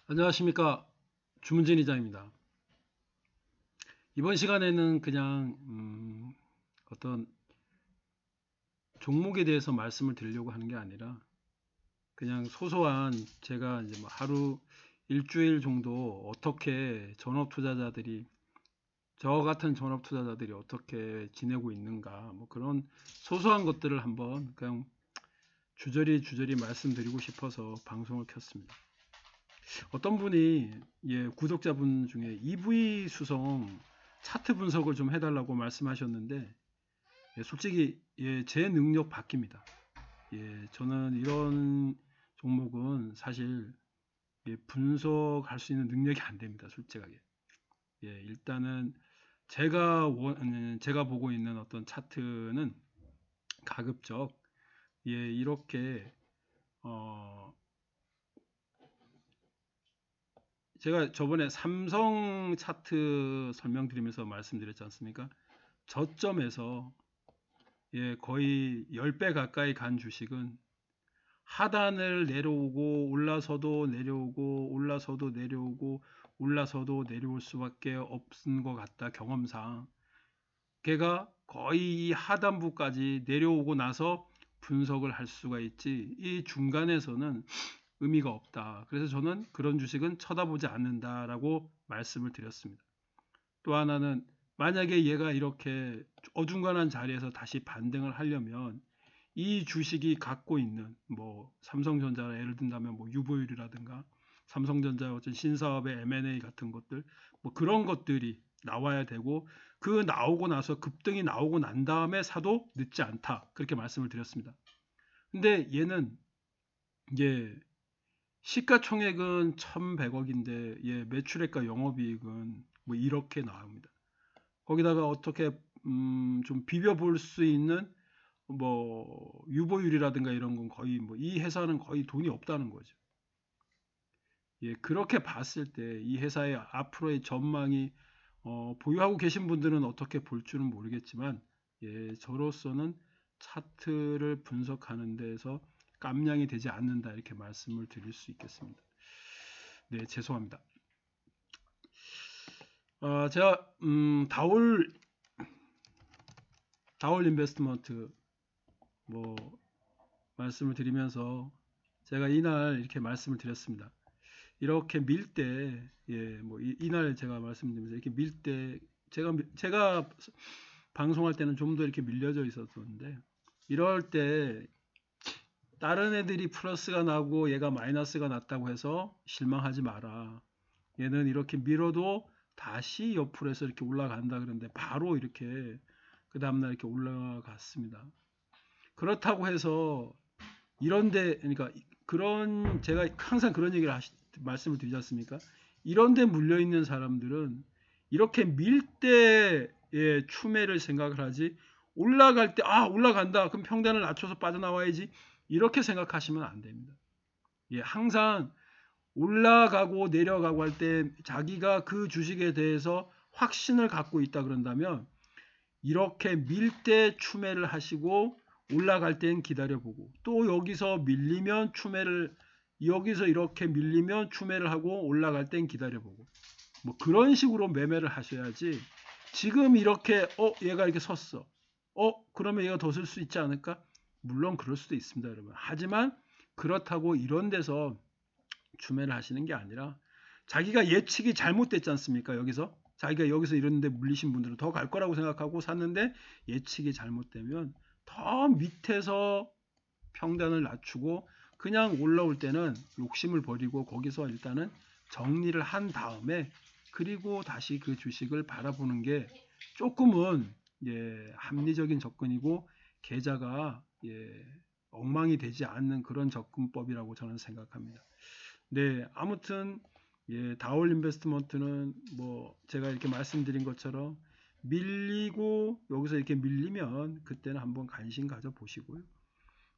안녕하십니까. 주문진 이장입니다. 이번 시간에는 그냥 어떤 종목에 대해서 말씀을 드리려고 하는 게 아니라 그냥 소소한 제가 이제 뭐 하루 일주일 정도 어떻게 전업 투자자들이 저 같은 전업 투자자들이 어떻게 지내고 있는가 뭐 그런 소소한 것들을 한번 그냥 주저리 말씀드리고 싶어서 방송을 켰습니다. 어떤 분이 구독자분 중에 EV 수성 차트 분석을 좀 해달라고 말씀하셨는데 솔직히 제 능력 밖입니다. 저는 이런 종목은 사실 분석할 수 있는 능력이 안 됩니다. 솔직하게. 일단은 제가 보고 있는 어떤 차트는 가급적 이렇게 제가 저번에 삼성 차트 설명드리면서 말씀드렸지 않습니까? 저점에서 거의 10배 가까이 간 주식은 하단을 내려오고 올라서도 내려오고 올라서도 내려오고 올라서도 내려올 수밖에 없는 것 같다. 경험상. 걔가 거의 이 하단부까지 내려오고 나서 분석을 할 수가 있지 이 중간에서는 의미가 없다. 그래서 저는 그런 주식은 쳐다보지 않는다라고 말씀을 드렸습니다. 또 하나는 만약에 얘가 이렇게 어중간한 자리에서 다시 반등을 하려면 이 주식이 갖고 있는 뭐 삼성전자를 예를 든다면 뭐 유보율이라든가 삼성전자 어떤 신사업의 M&A 같은 것들 뭐 그런 것들이 나와야 되고 그 나오고 나서 급등이 나오고 난 다음에 사도 늦지 않다 그렇게 말씀을 드렸습니다. 근데 얘는 이제 시가총액은 1,100억인데 매출액과 영업이익은 뭐 이렇게 나옵니다. 거기다가 어떻게 좀 비벼볼 수 있는 뭐 유보율이라든가 이런 건 거의 뭐 이 회사는 거의 돈이 없다는 거죠. 그렇게 봤을 때 이 회사의 앞으로의 전망이 보유하고 계신 분들은 어떻게 볼 줄은 모르겠지만 저로서는 차트를 분석하는 데에서 깜냥이 되지 않는다 이렇게 말씀을 드릴 수 있겠습니다. 네, 죄송합니다. 제가 다올 인베스트먼트 뭐 말씀을 드리면서 제가 이날 이렇게 말씀을 드렸습니다. 이렇게 밀 때, 뭐 이날 제가 말씀드리면서 이렇게 밀 때 제가 방송할 때는 좀 더 이렇게 밀려져 있었는데 이럴 때 다른 애들이 플러스가 나고 얘가 마이너스가 났다고 해서 실망하지 마라. 얘는 이렇게 밀어도 다시 옆으로 해서 이렇게 올라간다 그러는데 바로 이렇게 그 다음날 이렇게 올라갔습니다. 그렇다고 해서 이런데 그러니까 그런 제가 항상 그런 얘기를 말씀을 드리지 않습니까? 이런데 물려 있는 사람들은 이렇게 밀 때의 추매를 생각을 하지 올라갈 때 올라간다 그럼 평단을 낮춰서 빠져나와야지 이렇게 생각하시면 안 됩니다. 항상 올라가고 내려가고 할 때 자기가 그 주식에 대해서 확신을 갖고 있다 그런다면 이렇게 밀 때 추매를 하시고 올라갈 땐 기다려보고 또 여기서 밀리면 추매를 여기서 이렇게 밀리면 추매를 하고 올라갈 땐 기다려보고 뭐 그런 식으로 매매를 하셔야지 지금 이렇게 얘가 이렇게 섰어 그러면 얘가 더 쓸 수 있지 않을까? 물론 그럴 수도 있습니다 여러분. 하지만 그렇다고 이런 데서 추매를 하시는 게 아니라 자기가 예측이 잘못됐지 않습니까? 여기서 자기가 여기서 이런데 물리신 분들은 더 갈 거라고 생각하고 샀는데 예측이 잘못되면 더 밑에서 평단을 낮추고 그냥 올라올 때는 욕심을 버리고 거기서 일단은 정리를 한 다음에 그리고 다시 그 주식을 바라보는 게 조금은 합리적인 접근이고 계좌가 엉망이 되지 않는 그런 접근법이라고 저는 생각합니다. 네, 아무튼 다올 인베스트먼트는 뭐 제가 이렇게 말씀드린 것처럼 밀리고 여기서 이렇게 밀리면 그때는 한번 관심 가져 보시고요.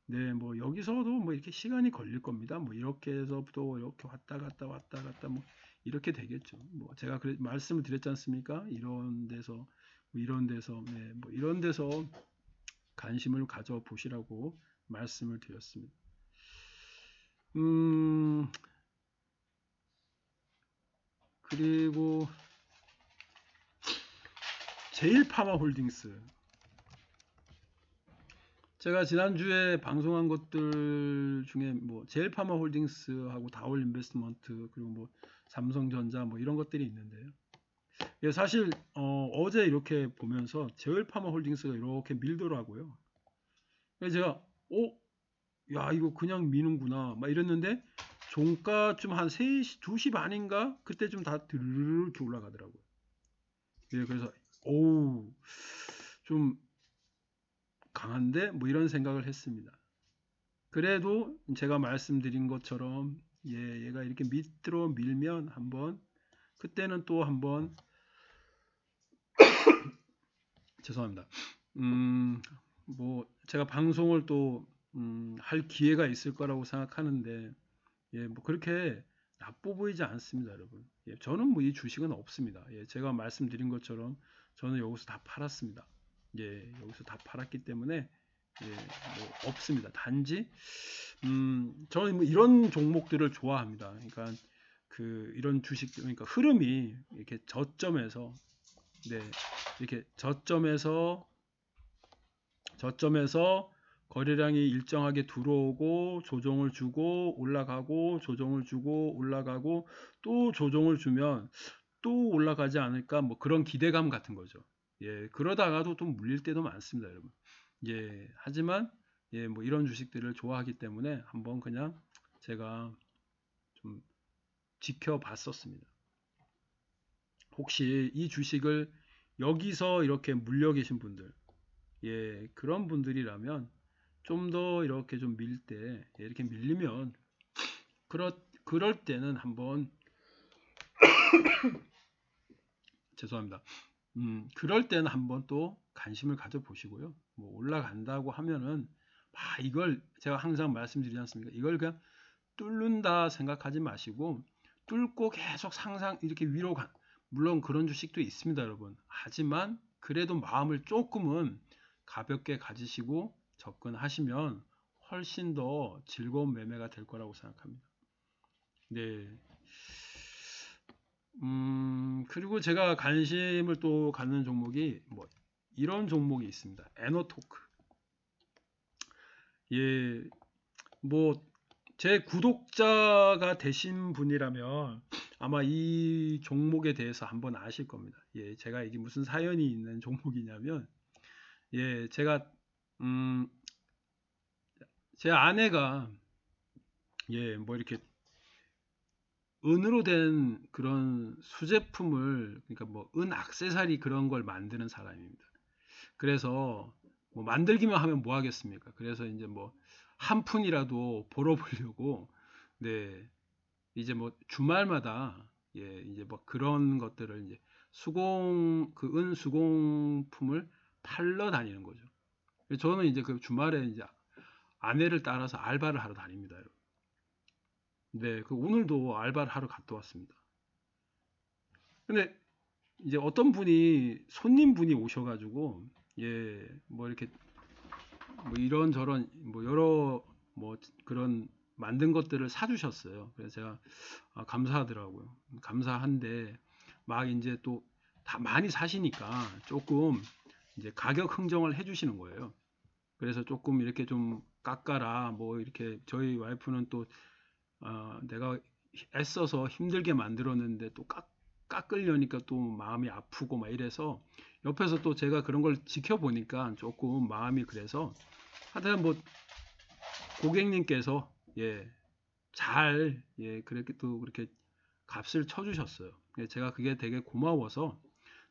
네, 뭐 여기서도 뭐 이렇게 시간이 걸릴 겁니다. 뭐 이렇게 해서 또 이렇게 왔다 갔다 뭐 이렇게 되겠죠. 뭐 제가 말씀을 드렸지 않습니까? 이런 데서 네, 뭐 이런 데서 관심을 가져 보시라고 말씀을 드렸습니다. 음, 그리고 제일파마홀딩스. 제가 지난주에 방송한 것들 중에 뭐 제일파마홀딩스하고 다올인베스트먼트 그리고 뭐 삼성전자 뭐 이런 것들이 있는데요. 예, 사실 어제 이렇게 보면서 제일파마홀딩스가 이렇게 밀더라고요. 그래서 제가 야 이거 그냥 미는구나 막 이랬는데 종가쯤 한 3시 2시 반인가 그때쯤 다 드르르 이렇게 올라가더라고요. 예, 그래서 오우 좀 강한데 뭐 이런 생각을 했습니다. 그래도 제가 말씀드린 것처럼 얘가 이렇게 밑으로 밀면 한번 그때는 또 한번 죄송합니다. 뭐 제가 방송을 또 할 기회가 있을 거라고 생각하는데 예, 뭐 그렇게 나빠 보이지 않습니다, 여러분. 예, 저는 뭐 이 주식은 없습니다. 예, 제가 말씀드린 것처럼 저는 여기서 다 팔았습니다. 예, 여기서 다 팔았기 때문에 예, 뭐 없습니다. 단지 저는 뭐 이런 종목들을 좋아합니다. 그러니까 그 이런 주식 그러니까 흐름이 이렇게 저점에서 네, 이렇게 저점에서 거래량이 일정하게 들어오고 조정을 주고 올라가고 조정을 주고 올라가고 또 조정을 주면 또 올라가지 않을까 뭐 그런 기대감 같은 거죠. 예, 그러다가도 좀 물릴 때도 많습니다, 여러분. 예, 하지만 예, 뭐 이런 주식들을 좋아하기 때문에 한번 그냥 제가 좀 지켜봤었습니다. 혹시 이 주식을 여기서 이렇게 물려 계신 분들, 예, 그런 분들이라면 좀 더 이렇게 좀 밀 때, 예, 이렇게 밀리면 그럴 때는 한번 죄송합니다. 그럴 때는 한번 또 관심을 가져보시고요. 뭐 올라간다고 하면은 이걸 제가 항상 말씀드리지 않습니까? 이걸 그냥 뚫는다 생각하지 마시고 뚫고 계속 상상 이렇게 위로 가. 물론 그런 주식도 있습니다, 여러분. 하지만 그래도 마음을 조금은 가볍게 가지시고 접근하시면 훨씬 더 즐거운 매매가 될 거라고 생각합니다. 네. 그리고 제가 관심을 또 갖는 종목이 뭐 이런 종목이 있습니다. 에너토크. 예, 뭐 제 구독자가 되신 분이라면 아마 이 종목에 대해서 한번 아실 겁니다. 예, 제가 이게 무슨 사연이 있는 종목이냐면 예, 제가 제 아내가 예, 뭐 이렇게 은으로 된 그런 수제품을 그러니까 뭐 은 액세서리 그런 걸 만드는 사람입니다. 그래서 뭐 만들기만 하면 뭐 하겠습니까? 그래서 이제 뭐 한 푼이라도 벌어보려고 네 이제 뭐 주말마다 예 이제 뭐 그런 것들을 이제 그 은 수공품을 팔러 다니는 거죠. 저는 이제 그 주말에 이제 아내를 따라서 알바를 하러 다닙니다. 여러분. 네, 그 오늘도 알바를 하러 갔다 왔습니다. 근데 이제 어떤 분이 손님분이 오셔가지고 예 뭐 이렇게 뭐 이런저런 뭐 여러 뭐 그런 만든 것들을 사주셨어요. 그래서 제가 감사하더라고요. 감사한데 막 이제 또 다 많이 사시니까 조금 이제 가격 흥정을 해주시는 거예요. 그래서 조금 이렇게 좀 깎아라 뭐 이렇게 저희 와이프는 또 내가 애써서 힘들게 만들었는데 또 깎으려니까 또 마음이 아프고 막 이래서 옆에서 또 제가 그런 걸 지켜보니까 조금 마음이 그래서 하여튼 뭐 고객님께서 예, 그렇게 또 그렇게 값을 쳐주셨어요. 예, 제가 그게 되게 고마워서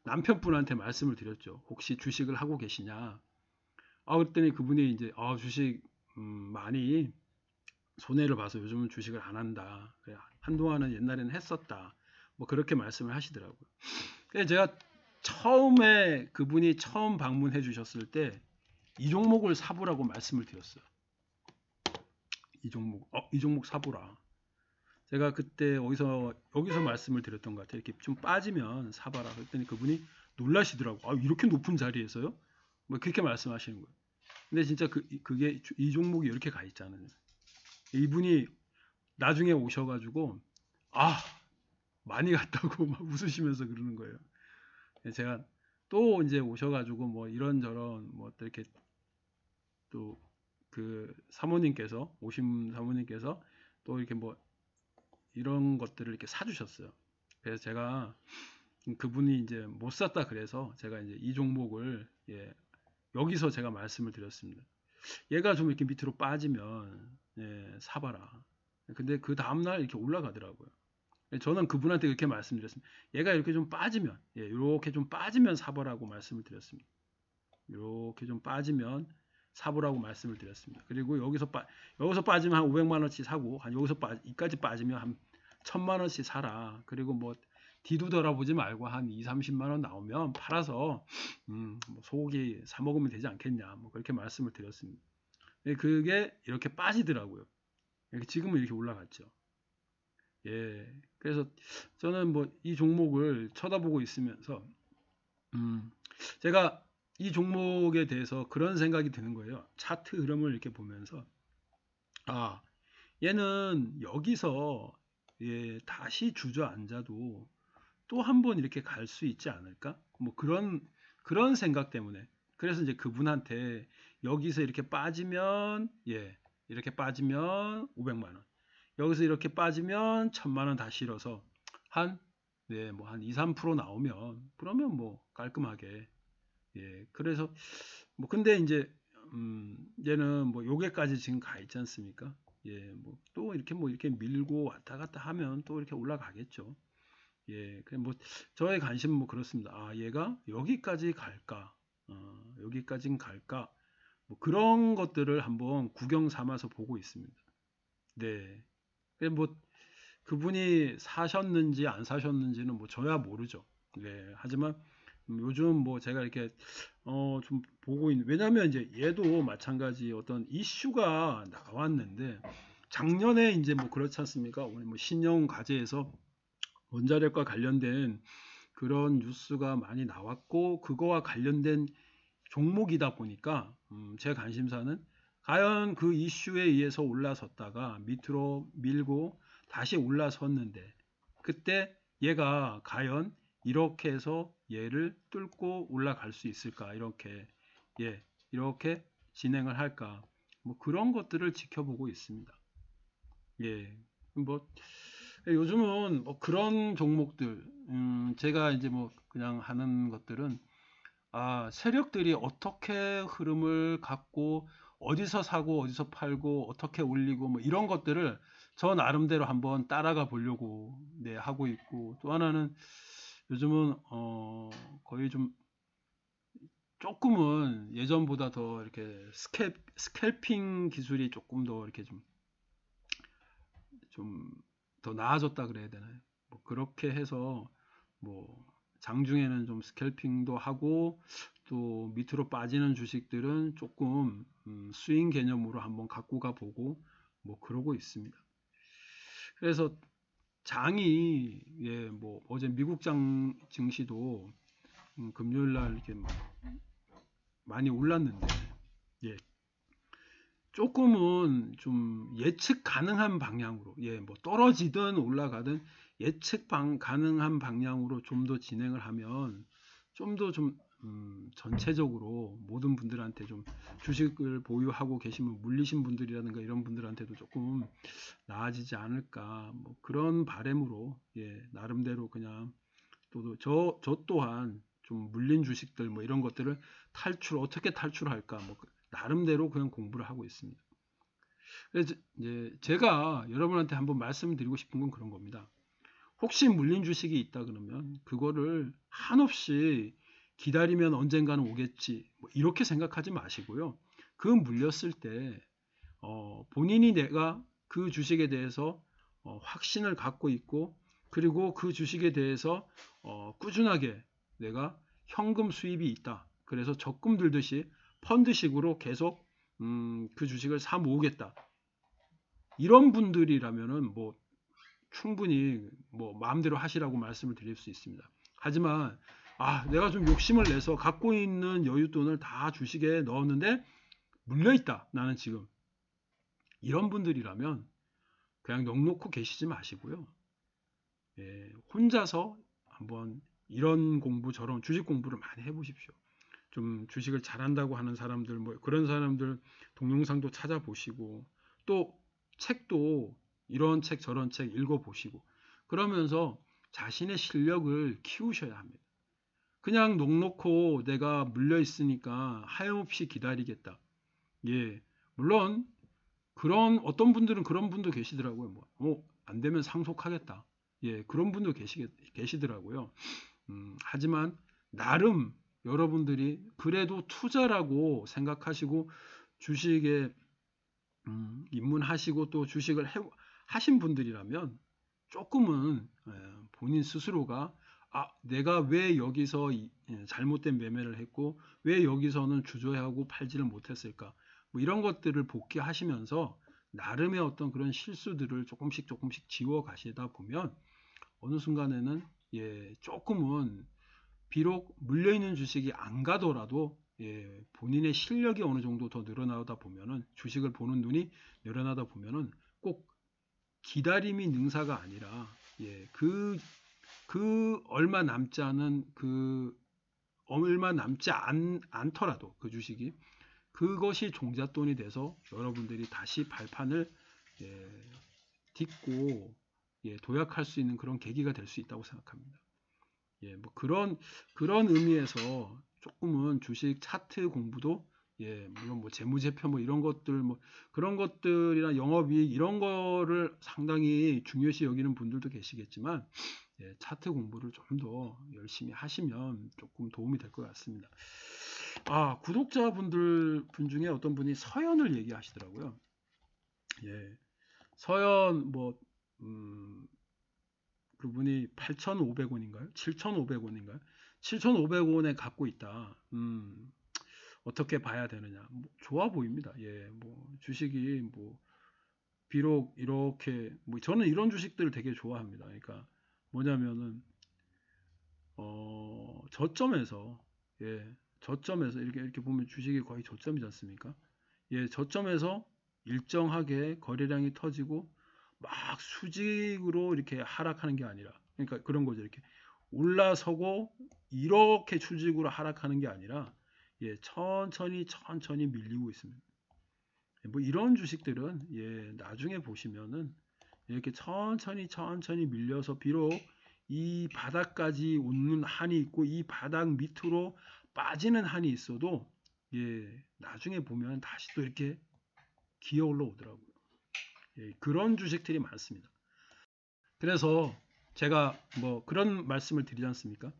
남편분한테 말씀을 드렸죠. 혹시 주식을 하고 계시냐? 그랬더니 그분이 이제 주식 많이 손해를 봐서 요즘은 주식을 안 한다. 그래, 한동안은 옛날에는 했었다. 뭐 그렇게 말씀을 하시더라고요. 그래서 제가 처음에 그분이 처음 방문해 주셨을 때 이 종목을 사보라고 말씀을 드렸어요. 이 종목 사보라. 제가 그때 여기서 말씀을 드렸던 것 같아요. 이렇게 좀 빠지면 사봐라. 그랬더니 그분이 놀라시더라고. 이렇게 높은 자리에서요? 뭐 그렇게 말씀하시는 거예요. 근데 진짜 그게 이 종목이 이렇게 가 있잖아요. 이분이 나중에 오셔가지고 많이 갔다고 막 웃으시면서 그러는 거예요. 제가 또 이제 오셔가지고 뭐 이런저런 뭐 이렇게 또 그 사모님께서 오신 사모님께서 또 이렇게 뭐 이런 것들을 이렇게 사주셨어요. 그래서 제가 그분이 이제 못 샀다 그래서 제가 이제 이 종목을 여기서 제가 말씀을 드렸습니다. 얘가 좀 이렇게 밑으로 빠지면 사봐라. 근데 그 다음날 이렇게 올라가더라고요. 저는 그분한테 그렇게 말씀드렸습니다. 얘가 이렇게 좀 빠지면, 이렇게 좀 빠지면 사보라고 말씀을 드렸습니다. 이렇게 좀 빠지면 사보라고 말씀을 드렸습니다. 그리고 여기서 빠지면 한 500만 원씩 사고, 한 이까지 빠지면 한 1000만 원씩 사라. 그리고 뭐 뒤도 돌아보지 말고 한 2, 30만 원 나오면 팔아서 뭐 소고기 사 먹으면 되지 않겠냐. 뭐 그렇게 말씀을 드렸습니다. 그게 이렇게 빠지더라고요. 지금은 이렇게 올라갔죠. 그래서 저는 뭐 이 종목을 쳐다보고 있으면서 제가 이 종목에 대해서 그런 생각이 드는 거예요. 차트 흐름을 이렇게 보면서 얘는 여기서 다시 주저앉아도 또 한 번 이렇게 갈 수 있지 않을까? 뭐 그런 생각 때문에 그래서 이제 그분한테 여기서 이렇게 빠지면 이렇게 빠지면 500만 원 여기서 이렇게 빠지면 1000만 원 다 실어서 한 뭐 한 2, 3% 나오면 그러면 뭐 깔끔하게 그래서 뭐 근데 이제 얘는 뭐 요게까지 지금 가 있지 않습니까? 뭐 또 이렇게 밀고 왔다 갔다 하면 또 이렇게 올라가겠죠. 그냥 뭐 저의 관심은 뭐 그렇습니다. 얘가 여기까지 갈까? 여기까지는 갈까? 뭐 그런 것들을 한번 구경 삼아서 보고 있습니다. 네. 뭐 그분이 사셨는지 안 사셨는지는 뭐 저야 모르죠. 하지만 요즘 뭐 제가 이렇게 좀 보고 있는 왜냐하면 이제 얘도 마찬가지 어떤 이슈가 나왔는데 작년에 이제 뭐 그렇지 않습니까? 오늘 뭐 신형 과제에서 원자력과 관련된 그런 뉴스가 많이 나왔고 그거와 관련된 종목이다 보니까 제 관심사는 과연 그 이슈에 의해서 올라섰다가 밑으로 밀고 다시 올라섰는데 그때 얘가 과연 이렇게 해서 얘를 뚫고 올라갈 수 있을까 이렇게 진행을 할까 뭐 그런 것들을 지켜보고 있습니다. 뭐 요즘은 뭐 그런 종목들 제가 이제 뭐 그냥 하는 것들은 세력들이 어떻게 흐름을 갖고 어디서 사고 어디서 팔고 어떻게 올리고 뭐 이런 것들을 저 나름대로 한번 따라가 보려고 하고 있고 또 하나는 요즘은 거의 좀 조금은 예전보다 더 이렇게 스캘핑 기술이 조금 더 이렇게 좀 더 나아졌다 그래야 되나요? 뭐 그렇게 해서 뭐 장중에는 좀 스캘핑도 하고 또 밑으로 빠지는 주식들은 조금 스윙 개념으로 한번 갖고 가 보고 뭐 그러고 있습니다. 그래서 장이 뭐 어제 미국 증시도 금요일 날 이렇게 많이 올랐는데 조금은 좀 예측 가능한 방향으로 뭐 떨어지든 올라가든 예측 가능한 방향으로 좀 더 진행을 하면 좀 더 전체적으로 모든 분들한테 좀 주식을 보유하고 계시면 물리신 분들이라든가 이런 분들한테도 조금 나아지지 않을까 뭐 그런 바람으로 나름대로 그냥 또 저 또한 좀 물린 주식들 뭐 이런 것들을 어떻게 탈출할까 뭐 나름대로 그냥 공부를 하고 있습니다. 그래서 이제 제가 여러분한테 한번 말씀드리고 싶은 건 그런 겁니다. 혹시 물린 주식이 있다 그러면 그거를 한없이 기다리면 언젠가는 오겠지 뭐 이렇게 생각하지 마시고요. 그 물렸을 때 본인이 내가 그 주식에 대해서 확신을 갖고 있고 그리고 그 주식에 대해서 꾸준하게 내가 현금 수입이 있다. 그래서 적금 들듯이 펀드식으로 계속 그 주식을 사 모으겠다. 이런 분들이라면은 뭐 충분히 뭐 마음대로 하시라고 말씀을 드릴 수 있습니다. 하지만 내가 좀 욕심을 내서 갖고 있는 여윳돈을 다 주식에 넣었는데 물려있다. 나는 지금 이런 분들이라면 그냥 넉 놓고 계시지 마시고요. 혼자서 한번 이런 공부 저런 주식 공부를 많이 해보십시오. 좀 주식을 잘한다고 하는 사람들 뭐 그런 사람들 동영상도 찾아보시고 또 책도 이런 책 저런 책 읽어보시고 그러면서 자신의 실력을 키우셔야 합니다. 그냥 넋놓고 내가 물려 있으니까 하염없이 기다리겠다. 예, 물론 그런 어떤 분들은 그런 분도 계시더라고요. 안 되면 상속하겠다. 예, 그런 분도 계시더라고요. 하지만 나름 여러분들이 그래도 투자라고 생각하시고 주식에 입문하시고 또 주식을 하신 분들이라면 조금은 본인 스스로가 내가 왜 여기서 잘못된 매매를 했고 왜 여기서는 주저하고 팔지를 못했을까 뭐 이런 것들을 복귀하시면서 나름의 어떤 그런 실수들을 조금씩 지워 가시다 보면 어느 순간에는 조금은 비록 물려있는 주식이 안 가더라도 본인의 실력이 어느 정도 더 늘어나다 보면은 주식을 보는 눈이 늘어나다 보면은 꼭 기다림이 능사가 아니라 그 얼마 남지 않은 얼마 남지 않더라도 그 주식이 그것이 종잣돈이 돼서 여러분들이 다시 발판을 딛고 도약할 수 있는 그런 계기가 될 수 있다고 생각합니다. 뭐 그런 의미에서 조금은 주식 차트 공부도 물론 뭐 재무제표 뭐 이런 것들 뭐 그런 것들이나 영업이익 이런 거를 상당히 중요시 여기는 분들도 계시겠지만 차트 공부를 좀 더 열심히 하시면 조금 도움이 될 것 같습니다. 구독자분들 분 중에 어떤 분이 서연을 얘기하시더라고요. 서연 그분이 8,500원인가요? 7,500원인가요? 7,500원에 갖고 있다. 어떻게 봐야 되느냐? 좋아 보입니다. 주식이 비록 이렇게 저는 이런 주식들을 되게 좋아합니다. 그러니까 뭐냐면은 저점에서 저점에서 이렇게 보면 주식이 거의 저점이지 않습니까? 저점에서 일정하게 거래량이 터지고 막 수직으로 이렇게 하락하는 게 아니라 그러니까 그런 거죠. 이렇게 올라서고 이렇게 수직으로 하락하는 게 아니라 천천히 밀리고 있습니다. 이런 주식들은 나중에 보시면은 이렇게 천천히 밀려서 비록 이 바닥까지 오는 한이 있고 이 바닥 밑으로 빠지는 한이 있어도 나중에 보면 다시 또 이렇게 기어 올라오더라고요. 그런 주식들이 많습니다. 그래서 제가 그런 말씀을 드리지 않습니까?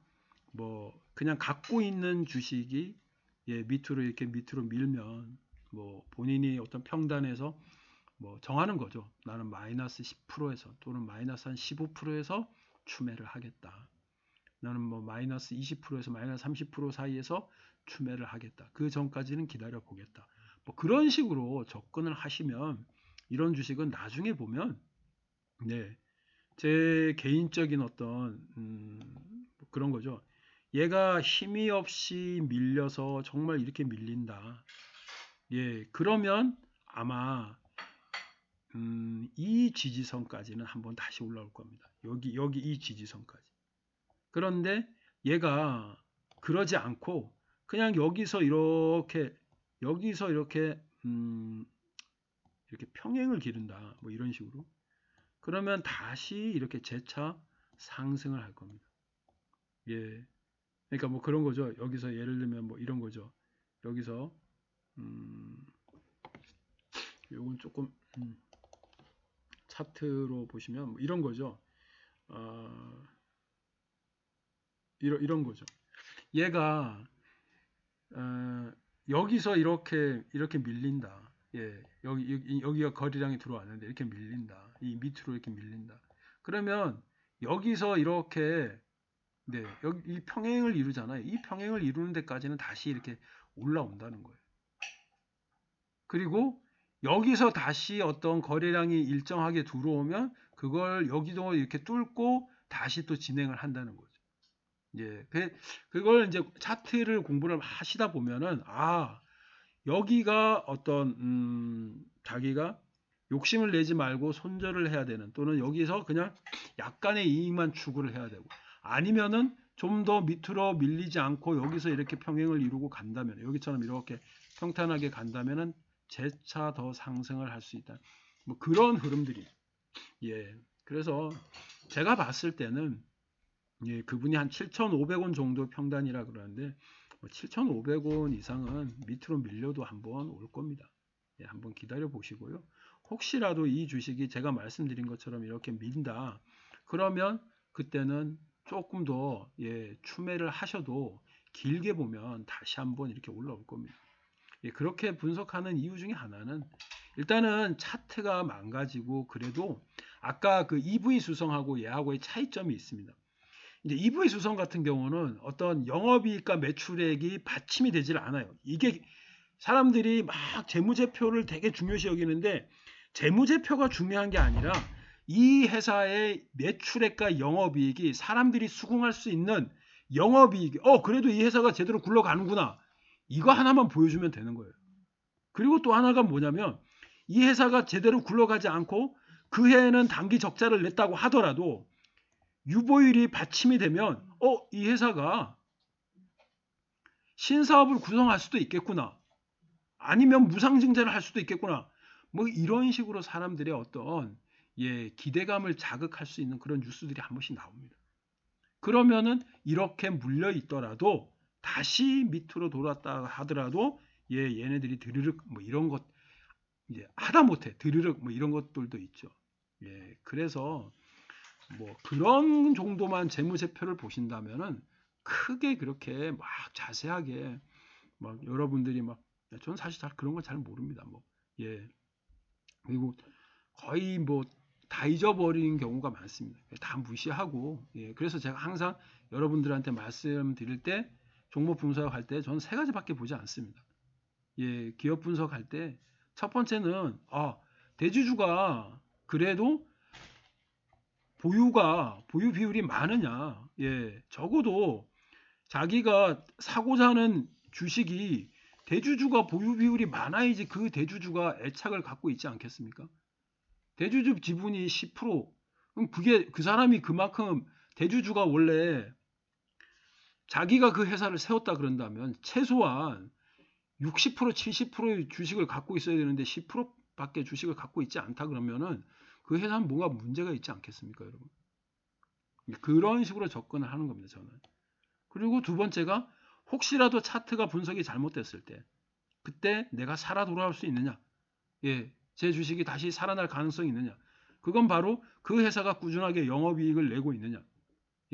그냥 갖고 있는 주식이 밑으로 이렇게 밑으로 밀면 본인이 어떤 평단에서 정하는 거죠. 나는 마이너스 10%에서 또는 마이너스 한 15%에서 추매를 하겠다. 나는 마이너스 20%에서 마이너스 30% 사이에서 추매를 하겠다. 그 전까지는 기다려 보겠다. 그런 식으로 접근을 하시면 이런 주식은 나중에 보면 제 개인적인 어떤 그런 거죠. 얘가 힘이 없이 밀려서 정말 이렇게 밀린다. 그러면 아마 이 지지선까지는 한번 다시 올라올 겁니다. 여기 이 지지선까지. 그런데 얘가 그러지 않고 그냥 여기서 이렇게 이렇게 평행을 기른다. 이런 식으로. 그러면 다시 이렇게 재차 상승을 할 겁니다. 그러니까 그런 거죠. 여기서 예를 들면 이런 거죠. 여기서 요건 조금 차트로 보시면 이런 거죠. 이런 거죠. 얘가 여기서 이렇게 밀린다. 여기가 거래량이 들어왔는데 이렇게 밀린다. 이 밑으로 이렇게 밀린다. 그러면 여기서 이렇게 여기 이 평행을 이루잖아요. 이 평행을 이루는 데까지는 다시 이렇게 올라온다는 거예요. 그리고 여기서 다시 어떤 거래량이 일정하게 들어오면 그걸 여기도 이렇게 뚫고 다시 또 진행을 한다는 거죠. 그걸 이제 차트를 공부를 하시다 보면은 여기가 어떤 자기가 욕심을 내지 말고 손절을 해야 되는, 또는 여기서 그냥 약간의 이익만 추구를 해야 되고, 아니면은 좀 더 밑으로 밀리지 않고 여기서 이렇게 평행을 이루고 간다면, 여기처럼 이렇게 평탄하게 간다면은 재차 더 상승을 할 수 있다. 뭐 그런 흐름들이. 예. 그래서 제가 봤을 때는, 예, 그분이 한 7,500원 정도 평단이라 그러는데, 7,500원 이상은 밑으로 밀려도 한번 올 겁니다. 예, 한번 기다려 보시고요. 혹시라도 이 주식이 제가 말씀드린 것처럼 이렇게 민다, 그러면 그때는 조금 더, 예, 추매를 하셔도 길게 보면 다시 한번 이렇게 올라올 겁니다. 예, 그렇게 분석하는 이유 중에 하나는, 일단은 차트가 망가지고 그래도 아까 그 EV 수성하고 얘하고의 차이점이 있습니다. 이제 EV 수성 같은 경우는 어떤 영업이익과 매출액이 받침이 되질 않아요. 이게 사람들이 막 재무제표를 되게 중요시 여기는데, 재무제표가 중요한 게 아니라 이 회사의 매출액과 영업이익이 사람들이 수긍할 수 있는 영업이익, 그래도 이 회사가 제대로 굴러가는구나, 이거 하나만 보여주면 되는 거예요. 그리고 또 하나가 뭐냐면, 이 회사가 제대로 굴러가지 않고 그 해에는 단기 적자를 냈다고 하더라도 유보율이 받침이 되면, 이 회사가 신사업을 구성할 수도 있겠구나, 아니면 무상증자를 할 수도 있겠구나, 뭐 이런 식으로 사람들의 어떤, 예, 기대감을 자극할 수 있는 그런 뉴스들이 한 번씩 나옵니다. 그러면은 이렇게 물려 있더라도 다시 밑으로 돌았다 하더라도, 예, 얘네들이 드르륵 뭐 이런 것, 이제 하다못해 드르륵 뭐 이런 것들도 있죠. 예, 그래서 뭐 그런 정도만 재무제표를 보신다면은 크게 그렇게 막 자세하게 막 여러분들이 막, 저는 사실 잘 그런 걸 잘 모릅니다. 뭐, 예, 그리고 거의 뭐 다 잊어버리는 경우가 많습니다. 다 무시하고, 예, 그래서 제가 항상 여러분들한테 말씀드릴 때, 종목 분석할 때 저는 세 가지밖에 보지 않습니다. 예, 기업 분석할 때 첫 번째는, 대주주가 그래도 보유 비율이 많으냐, 예, 적어도 자기가 사고자 하는 주식이 대주주가 보유 비율이 많아야지 그 대주주가 애착을 갖고 있지 않겠습니까? 대주주 지분이 10%, 그럼 그게 그 사람이 그만큼, 대주주가 원래 자기가 그 회사를 세웠다 그런다면 최소한 60% 70%의 주식을 갖고 있어야 되는데 10%밖에 주식을 갖고 있지 않다 그러면은 그 회사는 뭔가 문제가 있지 않겠습니까, 여러분? 그런 식으로 접근을 하는 겁니다, 저는. 그리고 두 번째가, 혹시라도 차트가 분석이 잘못됐을 때 그때 내가 살아 돌아올 수 있느냐, 예, 제 주식이 다시 살아날 가능성이 있느냐, 그건 바로 그 회사가 꾸준하게 영업이익을 내고 있느냐,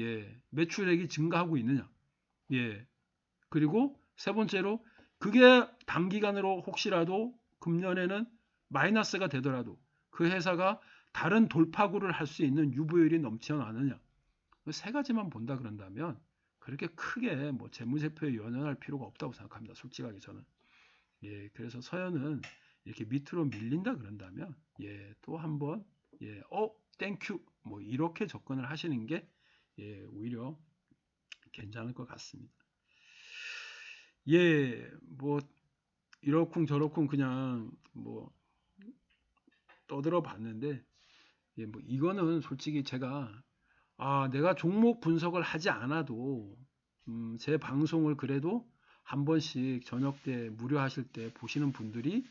예, 매출액이 증가하고 있느냐, 예, 그리고 세 번째로, 그게 단기간으로 혹시라도 금년에는 마이너스가 되더라도 그 회사가 다른 돌파구를 할 수 있는 유보율이 넘쳐나느냐, 세 가지만 본다 그런다면 그렇게 크게 뭐 재무제표에 연연할 필요가 없다고 생각합니다, 솔직하게 저는. 예, 그래서 서현은 이렇게 밑으로 밀린다 그런다면, 예, 또 한번, 예, 땡큐 뭐 이렇게 접근을 하시는 게, 예, 오히려 괜찮을 것 같습니다. 예, 뭐 이러쿵 저러쿵 그냥 뭐 떠들어 봤는데, 예, 뭐 이거는 솔직히 제가, 내가 종목 분석을 하지 않아도, 제 방송을 그래도 한 번씩 저녁 때 무료 하실 때 보시는 분들이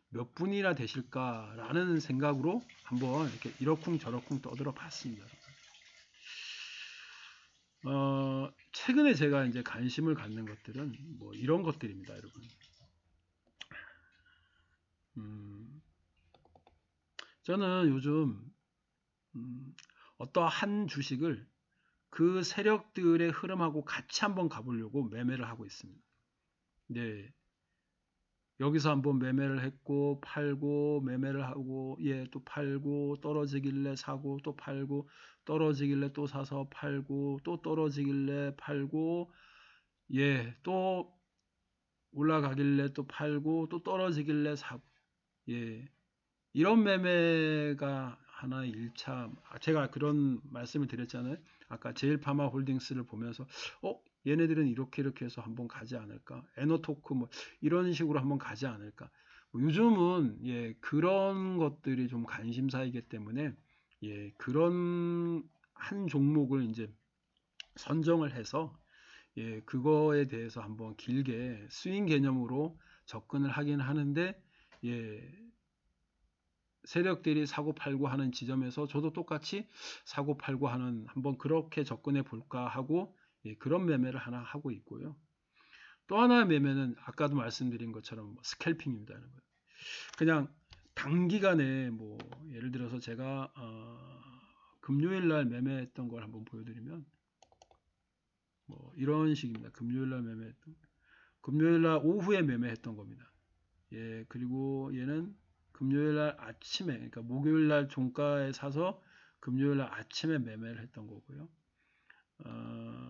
몇 분이나 되실까라는 생각으로 한번 이렇게 이러쿵 저러쿵 떠들어 봤습니다. 최근에 제가 이제 관심을 갖는 것들은 뭐 이런 것들입니다, 여러분. 저는 요즘 어떠한 주식을 그 세력들의 흐름하고 같이 한번 가보려고 매매를 하고 있습니다. 네, 여기서 한번 매매를 했고 팔고 매매를 하고, 예, 또 팔고 떨어지길래 사고 또 팔고 떨어지길래 또 사서 팔고 또 떨어지길래 팔고, 예, 또 올라가길래 또 팔고 또 떨어지길래 사고, 예, 이런 매매가 하나의 1차, 제가 그런 말씀을 드렸잖아요. 아까 제일파마 홀딩스를 보면서, 얘네들은 이렇게 해서 한번 가지 않을까, 에너토크 뭐 이런 식으로 한번 가지 않을까, 요즘은 그런 것들이 좀 관심사이기 때문에 그런 한 종목을 이제 선정을 해서 그거에 대해서 한번 길게 스윙 개념으로 접근을 하긴 하는데 세력들이 사고 팔고 하는 지점에서 저도 똑같이 사고 팔고 하는 한번 그렇게 접근해 볼까 하고 그런 매매를 하나 하고 있고요. 또 하나의 매매는 아까도 말씀드린 것처럼 스캘핑입니다. 그냥 단기간에 뭐 예를 들어서 제가 금요일 날 매매했던 걸 한번 보여드리면 뭐 이런 식입니다. 금요일 날 매매했던 금요일 날 오후에 매매했던 겁니다. 그리고 얘는 금요일 날 아침에, 그러니까 목요일 날 종가에 사서 금요일 날 아침에 매매를 했던 거고요.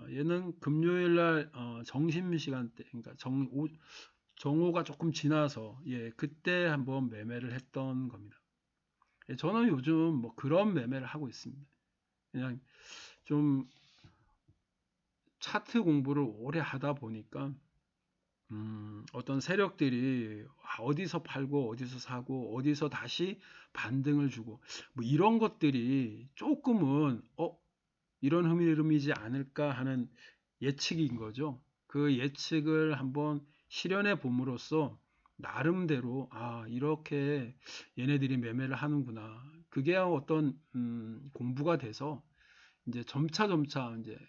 얘는 금요일 날 점심 시간대, 그러니까 정오가 조금 지나서 그때 한번 매매를 했던 겁니다. 저는 요즘 뭐 그런 매매를 하고 있습니다. 그냥 좀 차트 공부를 오래 하다 보니까 어떤 세력들이 어디서 팔고 어디서 사고 어디서 다시 반등을 주고 뭐 이런 것들이 조금은 이런 흐름이지 않을까 하는 예측인 거죠. 그 예측을 한번 실현해 봄으로써 나름대로 이렇게 얘네들이 매매를 하는구나. 그게 어떤 공부가 돼서 이제 점차 이제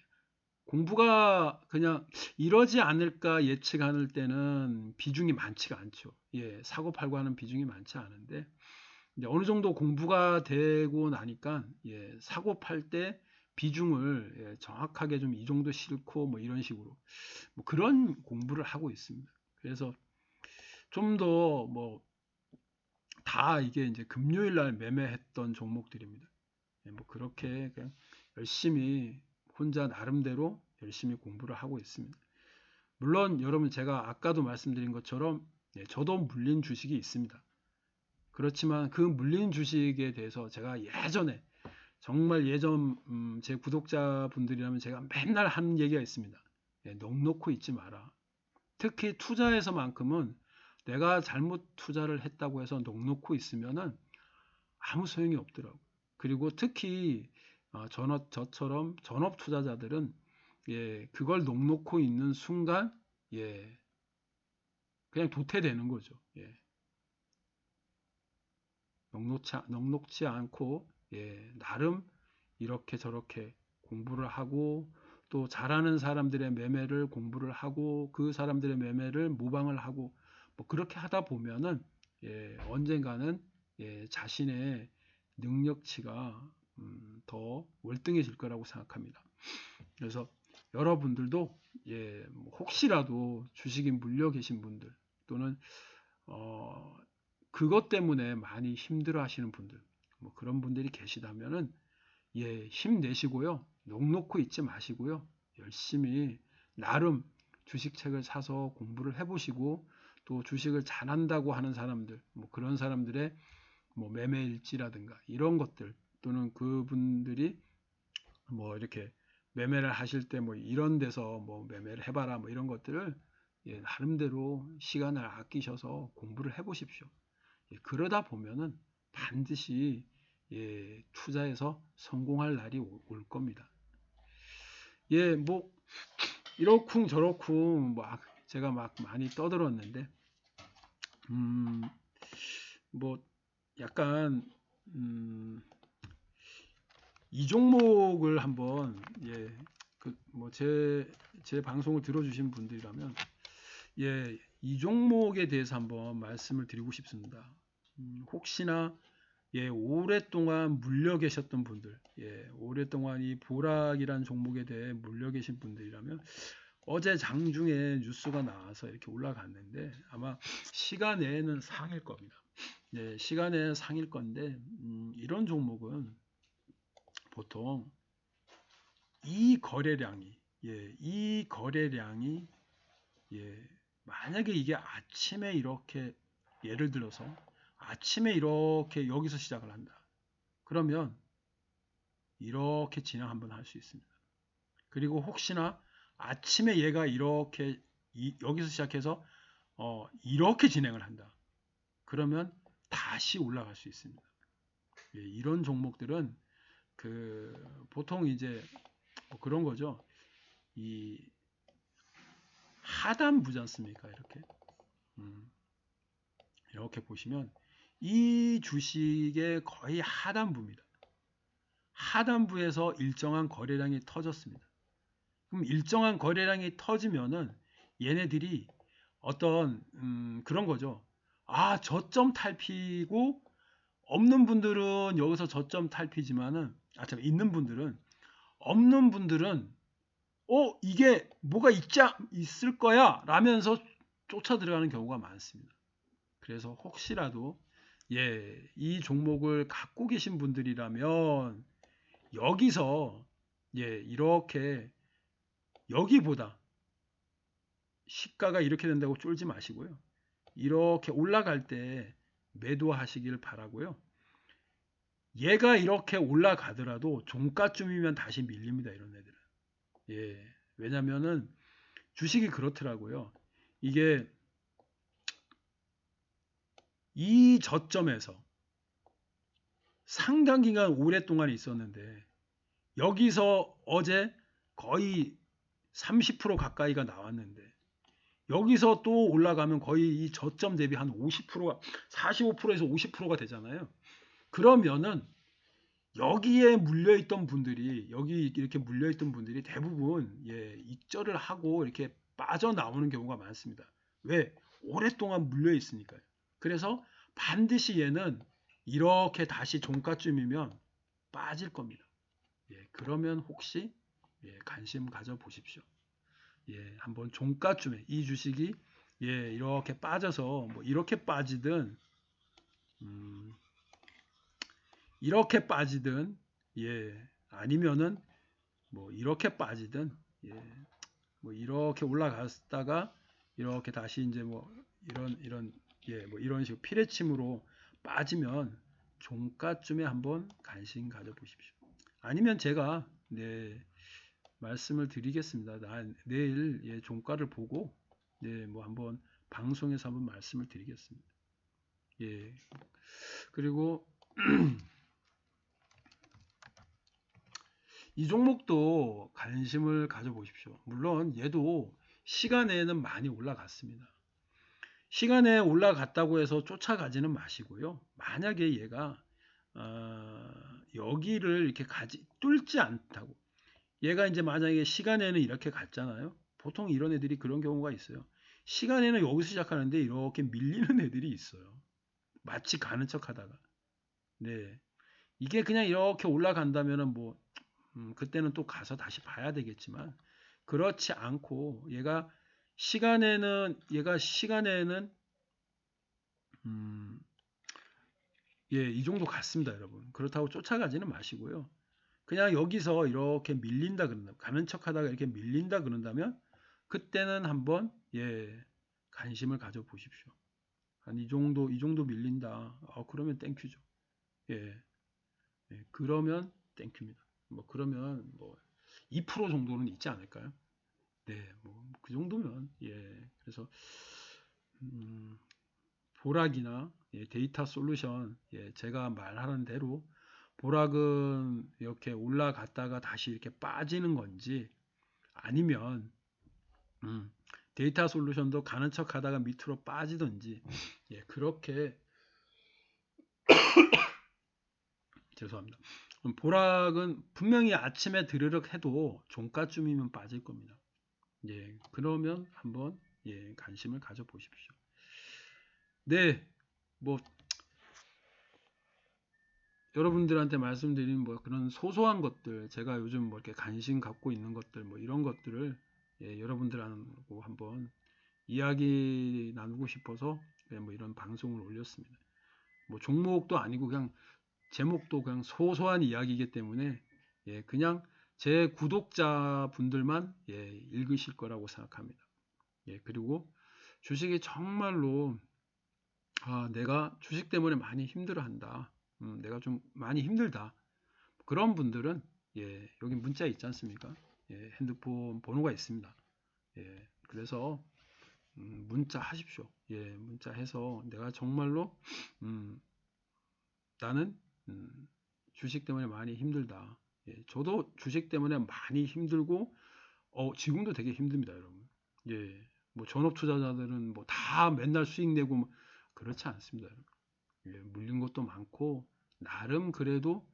공부가 그냥 이러지 않을까 예측할 때는 비중이 많지가 않죠. 사고 팔고 하는 비중이 많지 않은데 이제 어느 정도 공부가 되고 나니까 사고 팔 때 비중을 정확하게 좀 이 정도 싫고 뭐 이런 식으로 뭐 그런 공부를 하고 있습니다. 그래서 좀 더 뭐 다 이게 이제 금요일 날 매매했던 종목들입니다. 뭐 그렇게 그냥 열심히 혼자 나름대로 열심히 공부를 하고 있습니다. 물론 여러분 제가 아까도 말씀드린 것처럼 저도 물린 주식이 있습니다. 그렇지만 그 물린 주식에 대해서 제가 예전에 정말 예전 제 구독자분들이라면 제가 맨날 하는 얘기가 있습니다. 넋 놓고 있지 마라. 특히 투자에서만큼은 내가 잘못 투자를 했다고 해서 넋 놓고 있으면은 아무 소용이 없더라고요. 그리고 특히 저처럼 전업 투자자들은 그걸 넋 놓고 있는 순간 그냥 도태되는 거죠. 넉넉지 않고 나름 이렇게 저렇게 공부를 하고 또 잘하는 사람들의 매매를 공부를 하고 그 사람들의 매매를 모방을 하고 뭐 그렇게 하다 보면은 언젠가는 자신의 능력치가 더 월등해질 거라고 생각합니다. 그래서 여러분들도 뭐 혹시라도 주식이 물려 계신 분들 또는 그것 때문에 많이 힘들어 하시는 분들 뭐 그런 분들이 계시다면은 힘내시고요. 넋 놓고 있지 마시고요. 열심히 나름 주식책을 사서 공부를 해보시고 또 주식을 잘한다고 하는 사람들 뭐 그런 사람들의 뭐 매매 일지라든가 이런 것들 또는 그분들이 뭐 이렇게 매매를 하실 때 뭐 이런 데서 뭐 매매를 해봐라 뭐 이런 것들을 나름대로 시간을 아끼셔서 공부를 해보십시오. 그러다 보면은 반드시 투자에서 성공할 날이 올 겁니다. 뭐 이러쿵 저러쿵 막 제가 막 많이 떠들었는데 뭐 약간 이 종목을 한번 제 방송을 들어주신 분들이라면 이 종목에 대해서 한번 말씀을 드리고 싶습니다. 혹시나 오랫동안 물려 계셨던 분들, 오랫동안 이 보락이란 종목에 대해 물려 계신 분들이라면 어제 장중에 뉴스가 나와서 이렇게 올라갔는데 아마 시간에는 상일 겁니다. 시간에 상일 건데 이런 종목은 보통 이 거래량이 만약에 이게 아침에 이렇게 예를 들어서 아침에 이렇게 여기서 시작을 한다. 그러면 이렇게 진행 한번 할 수 있습니다. 그리고 혹시나 아침에 얘가 이렇게 여기서 시작해서 이렇게 진행을 한다. 그러면 다시 올라갈 수 있습니다. 예, 이런 종목들은 보통 이제 뭐 그런 거죠. 이 하단부지 않습니까? 이렇게 보시면 이 주식의 거의 하단부입니다. 하단부에서 일정한 거래량이 터졌습니다. 그럼 일정한 거래량이 터지면은 얘네들이 어떤 그런 거죠. 아, 저점 탈피고 없는 분들은 여기서 저점 탈피지만은 있는 분들은 없는 분들은 이게 뭐가 있을 거야 라면서 쫓아 들어가는 경우가 많습니다. 그래서 혹시라도 이 종목을 갖고 계신 분들이라면 여기서 이렇게 여기보다 시가가 이렇게 된다고 쫄지 마시고요. 이렇게 올라갈 때 매도하시길 바라고요. 얘가 이렇게 올라가더라도 종가쯤이면 다시 밀립니다. 이런 애들은. 왜냐면은 주식이 그렇더라고요. 이게 이 저점에서 상당 기간 오랫동안 있었는데 여기서 어제 거의 30% 가까이가 나왔는데 여기서 또 올라가면 거의 이 저점 대비 한 50%가 45%에서 50%가 되잖아요. 그러면은 여기에 물려있던 분들이 여기 이렇게 물려있던 분들이 대부분 익절을 하고 이렇게 빠져나오는 경우가 많습니다. 왜? 오랫동안 물려있으니까요. 그래서 반드시 얘는 이렇게 다시 종가쯤이면 빠질 겁니다. 그러면 혹시 관심 가져 보십시오. 한번 종가쯤에 이 주식이 이렇게 빠져서 뭐 이렇게 빠지든 이렇게 빠지든 아니면은 뭐 이렇게 빠지든 뭐 이렇게 올라갔다가 이렇게 다시 이제 뭐 이런 뭐 이런 식으로 피레침으로 빠지면 종가쯤에 한번 관심 가져 보십시오. 아니면 제가 말씀을 드리겠습니다. 내일 종가를 보고 뭐 한번 방송에서 한번 말씀을 드리겠습니다. 그리고 이 종목도 관심을 가져보십시오. 물론 얘도 시간에는 많이 올라갔습니다. 시간에 올라갔다고 해서 쫓아가지는 마시고요. 만약에 얘가 여기를 이렇게 뚫지 않다고 얘가 이제 만약에 시간에는 이렇게 갔잖아요. 보통 이런 애들이 그런 경우가 있어요. 시간에는 여기서 시작하는데 이렇게 밀리는 애들이 있어요. 마치 가는 척 하다가. 이게 그냥 이렇게 올라간다면은 뭐 그때는 또 가서 다시 봐야 되겠지만 그렇지 않고 얘가 시간에는 이 정도 갔습니다, 여러분. 그렇다고 쫓아가지는 마시고요. 그냥 여기서 이렇게 밀린다 그런다. 가는 척하다가 이렇게 밀린다 그런다면 그때는 한번 관심을 가져 보십시오. 한 이 정도 밀린다. 그러면 땡큐죠. 그러면 땡큐입니다. 뭐 그러면 뭐 2% 정도는 있지 않을까요? 뭐 그 정도면 그래서 보락이나 데이터 솔루션 제가 말하는 대로 보락은 이렇게 올라갔다가 다시 이렇게 빠지는 건지 아니면 데이터 솔루션도 가는 척 하다가 밑으로 빠지든지 그렇게 죄송합니다. 보락은 분명히 아침에 드르륵 해도 종가쯤이면 빠질 겁니다. 그러면 한번 관심을 가져 보십시오. 뭐 여러분들한테 말씀드린 뭐 그런 소소한 것들 제가 요즘 뭐 이렇게 관심 갖고 있는 것들 뭐 이런 것들을 여러분들하고 한번 이야기 나누고 싶어서 뭐 이런 방송을 올렸습니다. 뭐 종목도 아니고 그냥 제목도 그냥 소소한 이야기이기 때문에 그냥 제 구독자분들만 읽으실 거라고 생각합니다. 그리고 주식이 정말로 내가 주식 때문에 많이 힘들어한다. 내가 좀 많이 힘들다. 그런 분들은 여기 문자 있지 않습니까? 핸드폰 번호가 있습니다. 그래서 문자 하십시오. 예, 문자 해서 내가 정말로 나는 주식 때문에 많이 힘들다. 예, 저도 주식 때문에 많이 힘들고 지금도 되게 힘듭니다, 여러분. 예, 뭐 전업 투자자들은 뭐 다 맨날 수익 내고 그렇지 않습니다, 여러분. 예, 물린 것도 많고 나름 그래도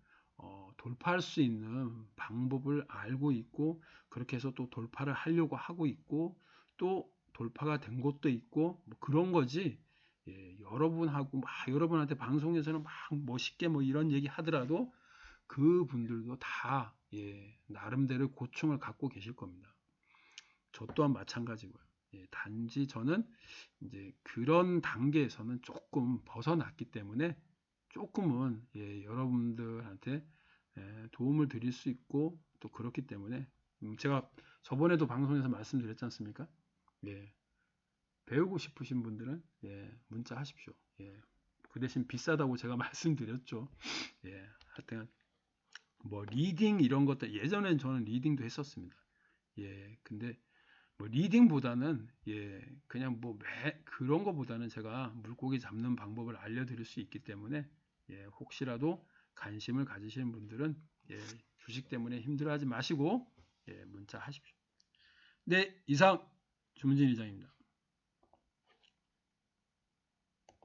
돌파할 수 있는 방법을 알고 있고 그렇게 해서 또 돌파를 하려고 하고 있고 또 돌파가 된 것도 있고 뭐 그런 거지. 예, 여러분하고 막 여러분한테 방송에서는 막 멋있게 뭐 이런 얘기 하더라도 그분들도 다 나름대로 고충을 갖고 계실 겁니다. 저 또한 마찬가지고요. 예, 단지 저는 이제 그런 단계에서는 조금 벗어났기 때문에 조금은 여러분들한테 도움을 드릴 수 있고 또 그렇기 때문에 제가 저번에도 방송에서 말씀드렸지 않습니까? 예, 배우고 싶으신 분들은 문자 하십시오. 예, 그 대신 비싸다고 제가 말씀드렸죠. 예, 하여튼 뭐 리딩 이런 것들 예전엔 저는 리딩도 했었습니다. 예, 근데 뭐 리딩보다는 그냥 뭐 그런 거보다는 제가 물고기 잡는 방법을 알려드릴 수 있기 때문에 혹시라도 관심을 가지시는 분들은 주식 때문에 힘들어하지 마시고 문자 하십시오. 네, 이상 주문진 이장입니다.